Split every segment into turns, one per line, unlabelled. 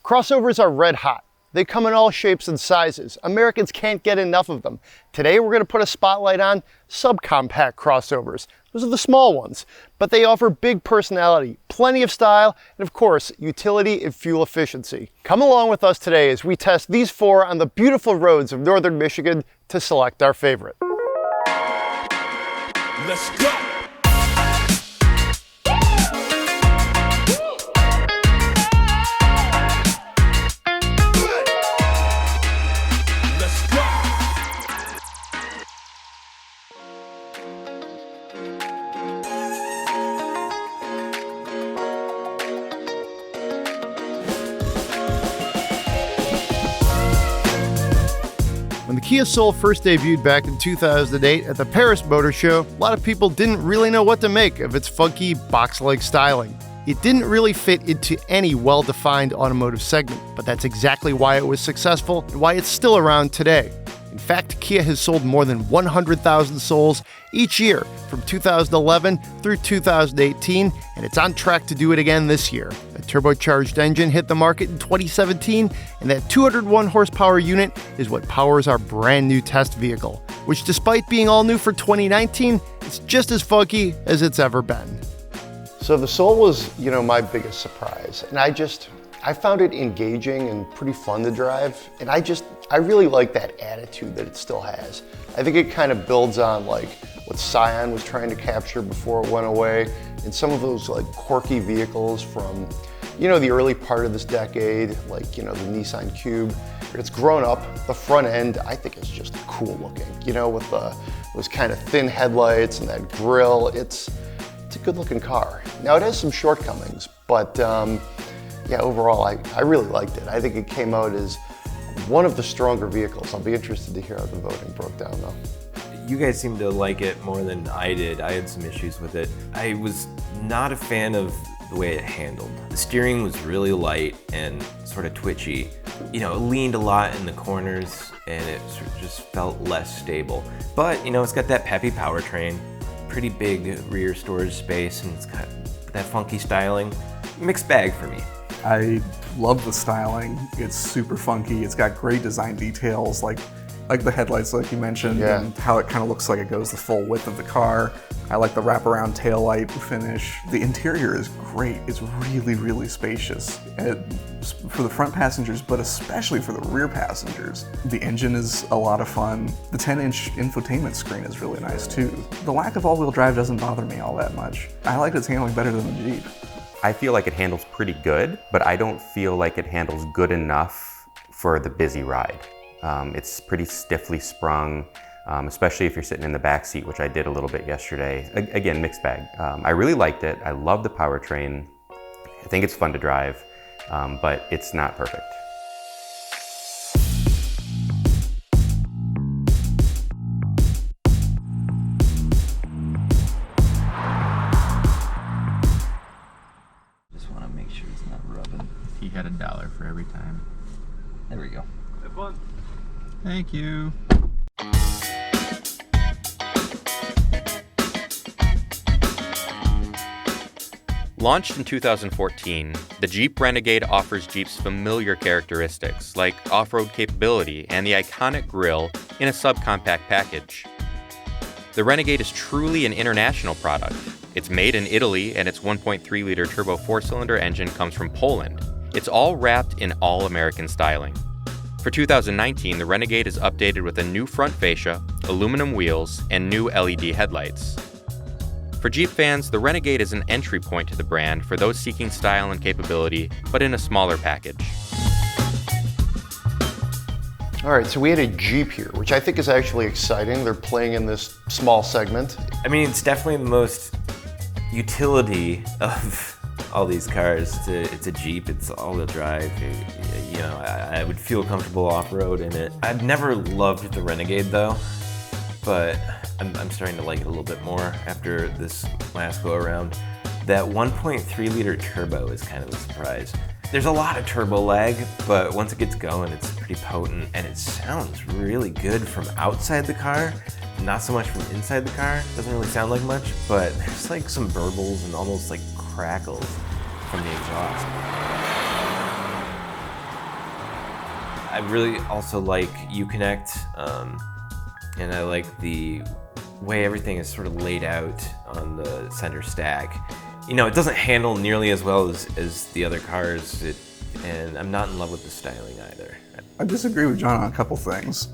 Crossovers are red hot. They come in all shapes and sizes. Americans can't get enough of them. Today we're going to put a spotlight on subcompact crossovers. Those are the small ones, but they offer big personality, plenty of style, and of course, utility and fuel efficiency. Come along with us today as we test these 4 on the beautiful roads of northern Michigan to select our favorite.
Let's go!
When the Kia Soul first debuted back in 2008 at the Paris Motor Show, a lot of people didn't really know what to make of its funky box-like styling. It didn't really fit into any well-defined automotive segment, but that's exactly why it was successful and why it's still around today. In fact, Kia has sold more than 100,000 Souls each year from 2011 through 2018, and it's on track to do it again this year. A turbocharged engine hit the market in 2017, and that 201 horsepower unit is what powers our brand new test vehicle, which despite being all new for 2019, it's just as funky as it's ever been. So the Soul was, my biggest surprise, and I found it engaging and pretty fun to drive, and I really like that attitude that it still has. I think it kind of builds on what Scion was trying to capture before it went away, and some of those quirky vehicles from the early part of this decade, the Nissan Cube. It's grown up. The front end, I think, is just cool looking, with those kind of thin headlights and that grille. It's a good looking car. Now it has some shortcomings, but overall, I really liked it. I think it came out as one of the stronger vehicles. I'll be interested to hear how the voting broke down, though.
You guys seem to like it more than I did. I had some issues with it. I was not a fan of the way it handled. The steering was really light and sort of twitchy. It leaned a lot in the corners and it sort of just felt less stable. But, it's got that peppy powertrain, pretty big rear storage space, and it's got that funky styling. Mixed bag for me.
I love the styling. It's super funky. It's got great design details, like the headlights, like you mentioned, and how it kind of looks like it goes the full width of the car. I like the wraparound taillight finish. The interior is great. It's really, really spacious for the front passengers, but especially for the rear passengers. The engine is a lot of fun. The 10-inch infotainment screen is really nice too. The lack of all-wheel drive doesn't bother me all that much. I like its handling better than the Jeep.
I feel like it handles pretty good, but I don't feel like it handles good enough for the busy ride. It's pretty stiffly sprung, especially if you're sitting in the back seat, which I did a little bit yesterday. Again, mixed bag. I really liked it. I love the powertrain. I think it's fun to drive, but it's not perfect.
He had $1 for every time. There we go.
Have fun.
Thank you.
Launched in 2014, the Jeep Renegade offers Jeep's familiar characteristics like off-road capability and the iconic grille in a subcompact package. The Renegade is truly an international product. It's made in Italy, and its 1.3-liter turbo 4-cylinder engine comes from Poland. It's all wrapped in all-American styling. For 2019, the Renegade is updated with a new front fascia, aluminum wheels, and new LED headlights. For Jeep fans, the Renegade is an entry point to the brand for those seeking style and capability, but in a smaller package.
All right, so we had a Jeep here, which I think is actually exciting. They're playing in this small segment.
I mean, it's definitely the most utility of all these cars. It's a Jeep, it's all-wheel drive. I would feel comfortable off-road in it. I've never loved the Renegade though, but I'm starting to like it a little bit more after this last go-around. That 1.3-liter turbo is kind of a surprise. There's a lot of turbo lag, but once it gets going, it's pretty potent, and it sounds really good from outside the car, not so much from inside the car. Doesn't really sound like much, but there's like some burbles and almost like crackles from the exhaust. I really also like Uconnect, and I like the way everything is sort of laid out on the center stack. You know, it doesn't handle nearly as well as the other cars, and I'm not in love with the styling either.
I disagree with John on a couple things.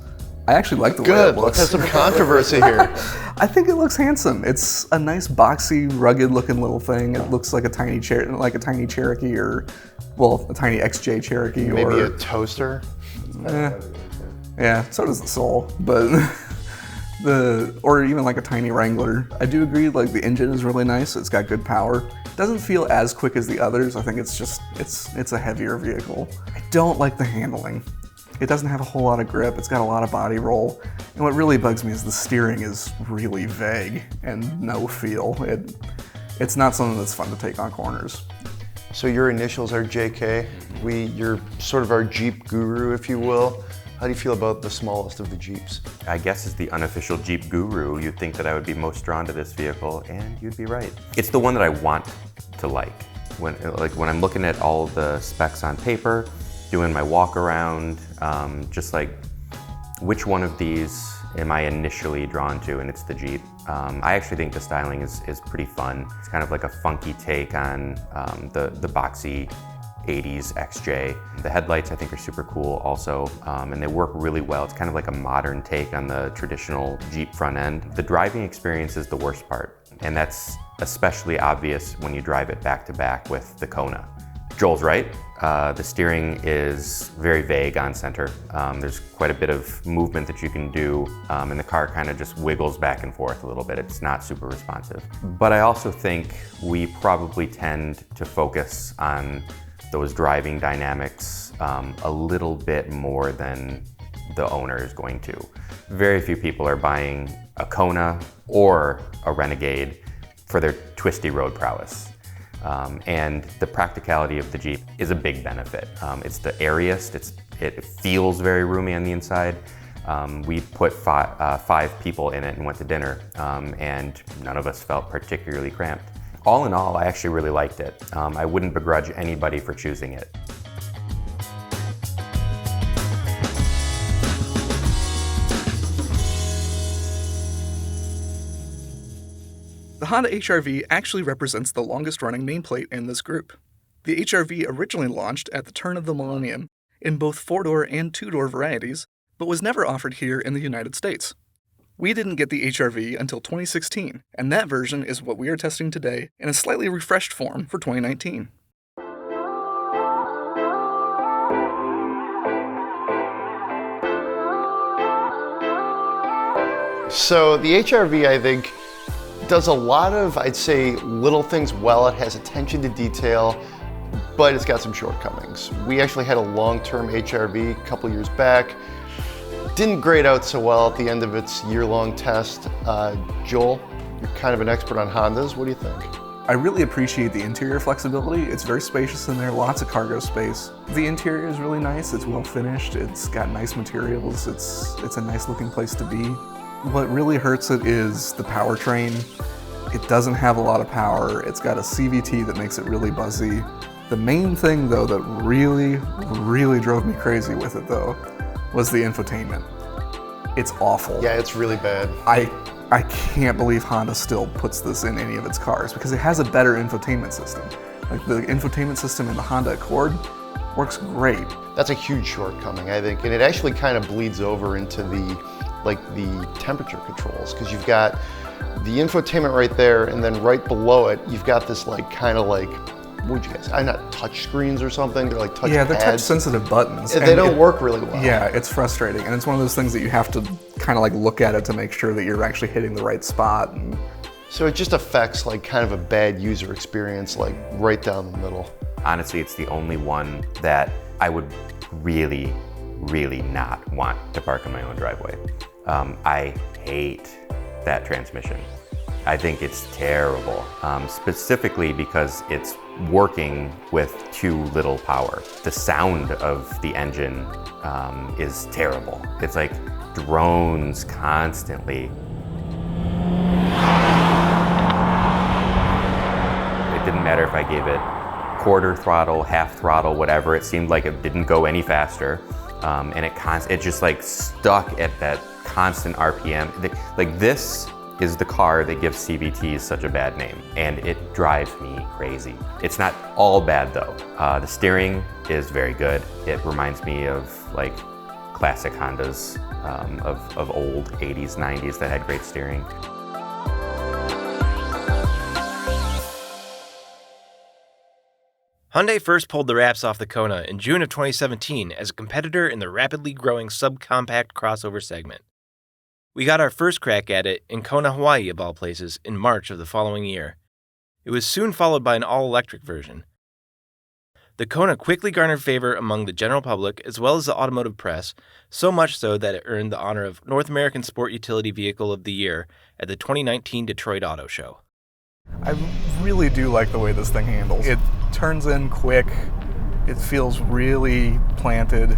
I actually like the way
Good.
it looks.
Let's have some controversy here.
I think it looks handsome. It's a nice, boxy, rugged-looking little thing. It looks like a tiny Cherokee, or, well, a tiny XJ Cherokee,
Maybe
or
a toaster.
yeah. So does the Soul, but or even like a tiny Wrangler. I do agree. Like the engine is really nice. It's got good power. It doesn't feel as quick as the others. I think it's just it's a heavier vehicle. I don't like the handling. It doesn't have a whole lot of grip. It's got a lot of body roll. And what really bugs me is the steering is really vague and no feel. It's not something that's fun to take on corners.
So your initials are JK. You're sort of our Jeep guru, if you will. How do you feel about the smallest of the Jeeps?
I guess as the unofficial Jeep guru, you'd think that I would be most drawn to this vehicle, and you'd be right. It's the one that I want to like. When I'm looking at all the specs on paper, doing my walk around, just like which one of these am I initially drawn to, and it's the Jeep. I actually think the styling is pretty fun. It's kind of like a funky take on the boxy 80s XJ. The headlights I think are super cool also, and they work really well. It's kind of like a modern take on the traditional Jeep front end. The driving experience is the worst part, and that's especially obvious when you drive it back to back with the Kona. Joel's right. The steering is very vague on center. There's quite a bit of movement that you can do, and the car kind of just wiggles back and forth a little bit. It's not super responsive. But I also think we probably tend to focus on those driving dynamics a little bit more than the owner is going to. Very few people are buying a Kona or a Renegade for their twisty road prowess. And the practicality of the Jeep is a big benefit. It's the airiest, it feels very roomy on the inside. We put five people in it and went to dinner, and none of us felt particularly cramped. All in all, I actually really liked it. I wouldn't begrudge anybody for choosing it.
The Honda HR-V actually represents the longest running nameplate in this group. The HR-V originally launched at the turn of the millennium in both 4-door and 2-door varieties, but was never offered here in the United States. We didn't get the HR-V until 2016, and that version is what we are testing today in a slightly refreshed form for 2019.
So the HR-V, I think, does a lot of, I'd say, little things well. It has attention to detail, but it's got some shortcomings. We actually had a long-term HR-V a couple years back. Didn't grade out so well at the end of its year-long test. Joel, you're kind of an expert on Hondas. What do you think?
I really appreciate the interior flexibility. It's very spacious in there, lots of cargo space. The interior is really nice, it's well finished, it's got nice materials, it's a nice looking place to be. What really hurts it is the powertrain. It doesn't have a lot of power. It's got a CVT that makes it really buzzy. The main thing though that really, really drove me crazy with it though was the infotainment. It's awful.
Yeah, it's really bad.
I can't believe Honda still puts this in any of its cars because it has a better infotainment system. Like the infotainment system in the Honda Accord works great.
That's a huge shortcoming, I think, and it actually kind of bleeds over into the temperature controls, because you've got the infotainment right there, and then right below it, you've got this what'd you guys? I'm not touch screens or something. They're like touch pads.
Yeah, they're touch-sensitive buttons.
They don't work really well.
Yeah, it's frustrating, and it's one of those things that you have to kind of look at it to make sure that you're actually hitting the right spot.
So it just affects kind of a bad user experience, right down the middle.
Honestly, it's the only one that I would really, really not want to park in my own driveway. I hate that transmission. I think it's terrible, specifically because it's working with too little power. The sound of the engine is terrible. It's like drones constantly. It didn't matter if I gave it quarter throttle, half throttle, whatever. It seemed like it didn't go any faster. and it just like stuck at that constant RPM. Like this is the car that gives CVTs such a bad name, and it drives me crazy. It's not all bad though. The steering is very good. It reminds me of like classic Hondas of old 80s, 90s that had great steering.
Hyundai first pulled the wraps off the Kona in June of 2017 as a competitor in the rapidly growing subcompact crossover segment. We got our first crack at it in Kona, Hawaii, of all places, in March of the following year. It was soon followed by an all-electric version. The Kona quickly garnered favor among the general public as well as the automotive press, so much so that it earned the honor of North American Sport Utility Vehicle of the Year at the 2019 Detroit Auto Show.
I really do like the way this thing handles. It turns in quick. It feels really planted.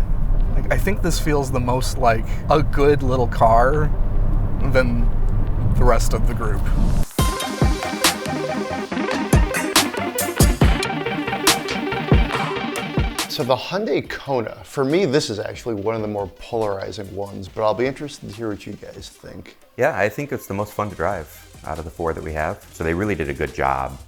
Like, I think this feels the most like a good little car than the rest of the group.
So the Hyundai Kona, for me, this is actually one of the more polarizing ones, but I'll be interested to hear what you guys think.
Yeah, I think it's the most fun to drive out of the four that we have. So they really did a good job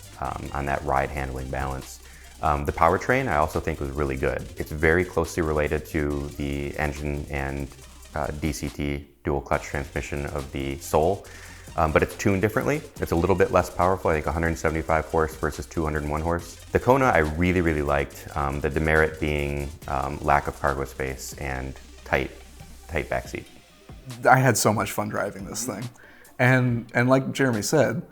on that ride handling balance. The powertrain I also think was really good. It's very closely related to the engine and DCT, dual clutch transmission of the Soul, but it's tuned differently. It's a little bit less powerful, I think 175 horse versus 201 horse. The Kona I really, really liked, the demerit being lack of cargo space and tight backseat.
I had so much fun driving this thing. And like Jeremy said,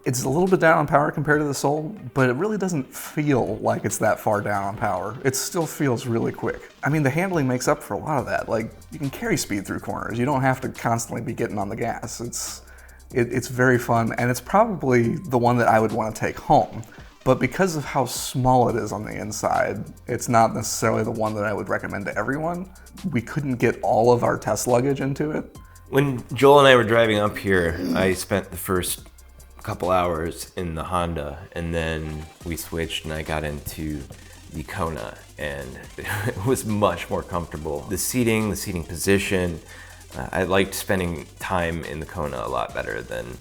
it's a little bit down on power compared to the Soul, but it really doesn't feel like it's that far down on power. It still feels really quick. I mean, the handling makes up for a lot of that. Like, you can carry speed through corners. You don't have to constantly be getting on the gas. It's very fun, and it's probably the one that I would want to take home. But because of how small it is on the inside, it's not necessarily the one that I would recommend to everyone. We couldn't get all of our test luggage into it.
When Joel and I were driving up here, I spent the first couple hours in the Honda, and then we switched and I got into the Kona, and it was much more comfortable. The seating position, I liked spending time in the Kona a lot better than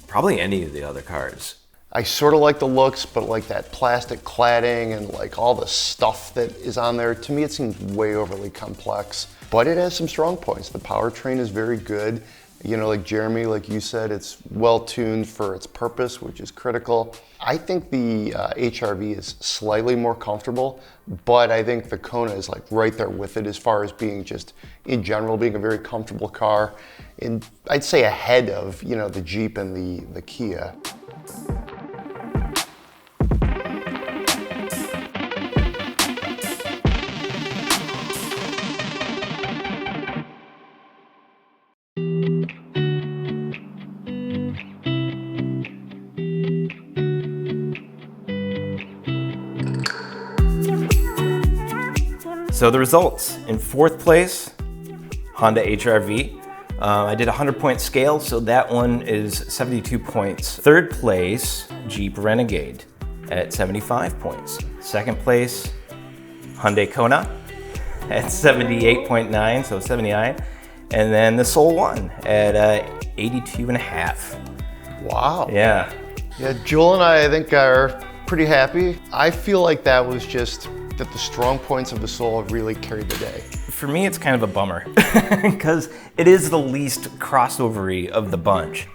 probably any of the other cars.
I sort of like the looks, but like that plastic cladding and like all the stuff that is on there, to me it seems way overly complex. But it has some strong points. The powertrain is very good. You know, like Jeremy, like you said, it's well tuned for its purpose, which is critical. I think the HR-V is slightly more comfortable, but I think the Kona is like right there with it as far as being just, in general, being a very comfortable car. And I'd say ahead of, you know, the Jeep and the Kia.
So the results: in fourth place, Honda HR-V. I did a 100-point scale, so that one is 72 points. Third place, Jeep Renegade at 75 points. Second place, Hyundai Kona at 78.9, so 79. And then the Soul won at 82.5.
Wow.
Yeah.
Yeah, Joel and I think, are pretty happy. I feel like that was just that the strong points of the Soul really carried the day.
For me, it's kind of a bummer because it is the least crossover-y of the bunch,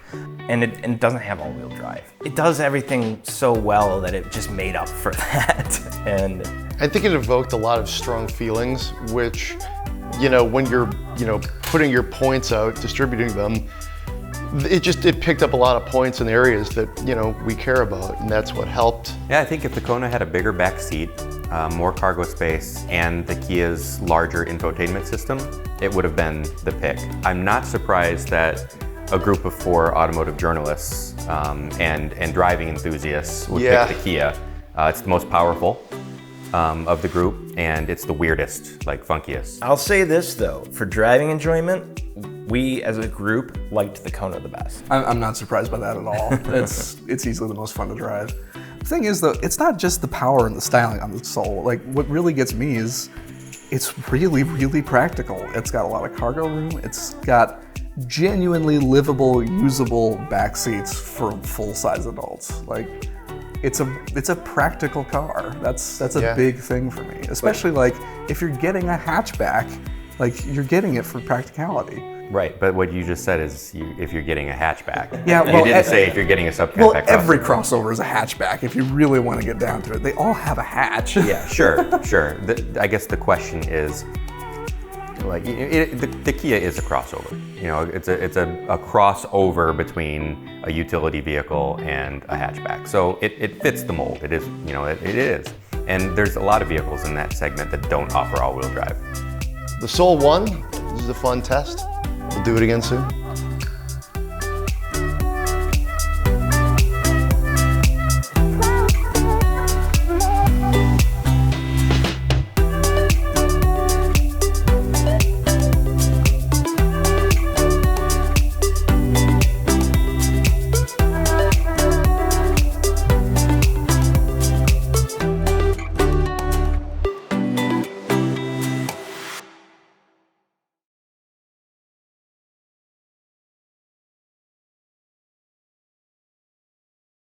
and it doesn't have all-wheel drive. It does everything so well that it just made up for that. And
I think it evoked a lot of strong feelings, which, you know, when you're, you know, putting your points out, distributing them, it picked up a lot of points in areas that, you know, we care about, and that's what helped.
Yeah, I think if the Kona had a bigger back seat, more cargo space, and the Kia's larger infotainment system, it would have been the pick. I'm not surprised that a group of 4 automotive journalists and driving enthusiasts would pick the Kia. It's the most powerful of the group, and it's the weirdest, like funkiest.
I'll say this though, for driving enjoyment, we as a group liked the Kona the best.
I'm not surprised by that at all. It's easily the most fun to drive. The thing is though, it's not just the power and the styling on the Soul. Like, what really gets me is it's really, really practical. It's got a lot of cargo room. It's got genuinely livable, usable back seats for full-size adults. Like, it's a practical car. That's a big thing for me. Especially like if you're getting a hatchback, like you're getting it for practicality.
Right, but what you just said is if you're getting a hatchback.
Yeah, well,
you didn't say if you're getting a subcompact
Well,
crossover.
every crossover is a hatchback if you really want to get down to it. They all have a hatch.
Yeah, sure. I guess the question is, like, the Kia is a crossover. You know, it's a crossover between a utility vehicle and a hatchback. So it fits the mold. It is, you know, it is. And there's a lot of vehicles in that segment that don't offer all-wheel drive.
The Soul won. This is a fun test. We'll do it again soon.